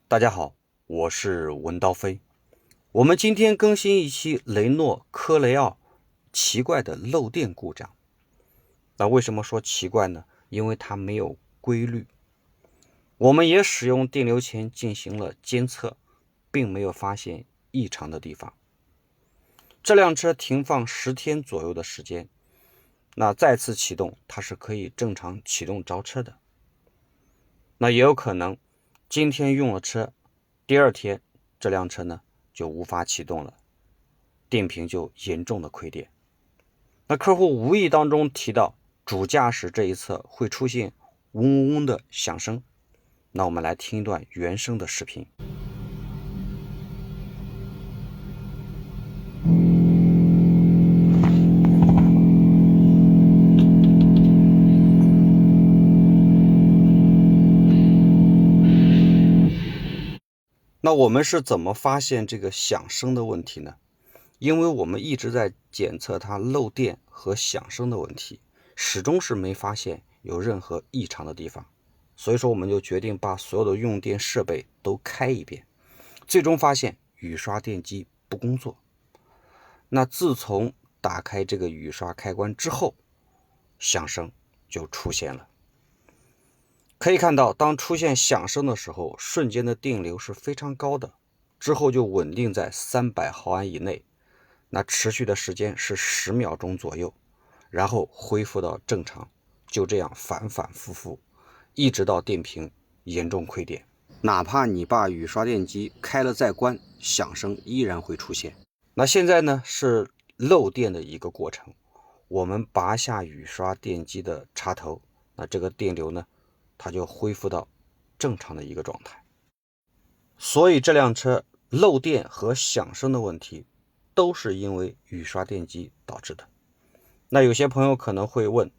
大家好，我是文刀飞。我们今天更新一期雷诺科雷傲奇怪的漏电故障。那为什么说奇怪呢？因为它没有规律。我们也使用电流钳进行了监测，并没有发现异常的地方。这辆车停放10天左右的时间，那再次启动它是可以正常启动着车的。那也有可能今天用了车，第二天这辆车呢就无法启动了，电瓶就严重的亏电。那客户无意当中提到主驾驶这一侧会出现嗡嗡嗡的响声，那我们来听一段原声的视频。那我们是怎么发现这个响声的问题呢？因为我们一直在检测它漏电和响声的问题，始终是没发现有任何异常的地方，所以说我们就决定把所有的用电设备都开一遍，最终发现雨刷电机不工作。那自从打开这个雨刷开关之后，响声就出现了。可以看到，当出现响声的时候，瞬间的电流是非常高的，之后就稳定在300毫安以内，那持续的时间是10秒钟左右，然后恢复到正常，就这样反反复复，一直到电瓶严重亏电。哪怕你把雨刷电机开了再关，响声依然会出现。那现在呢是漏电的一个过程，我们拔下雨刷电机的插头，那这个电流呢它就恢复到正常的一个状态。所以这辆车漏电和响声的问题都是因为雨刷电机导致的。那有些朋友可能会问，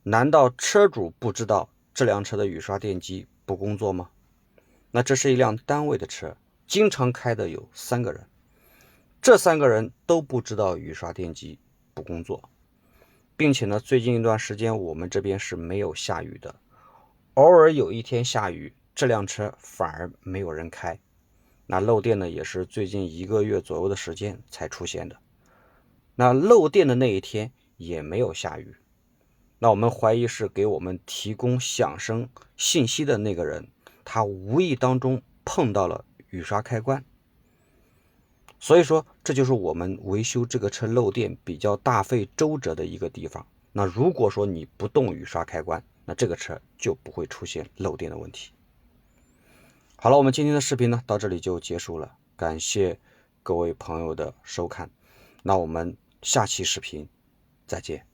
难道车主不知道这辆车的雨刷电机不工作吗？那这是一辆单位的车，经常开的有3个人，这3个人都不知道雨刷电机不工作，并且呢，最近一段时间我们这边是没有下雨的，偶尔有一天下雨，这辆车反而没有人开。那漏电呢，也是最近1个月左右的时间才出现的。那漏电的那一天也没有下雨。那我们怀疑是给我们提供响声信息的那个人，他无意当中碰到了雨刷开关。所以说，这就是我们维修这个车漏电比较大费周折的一个地方。那如果说你不动雨刷开关，那这个车就不会出现漏电的问题。好了，我们今天的视频呢到这里就结束了，感谢各位朋友的收看。那我们下期视频再见。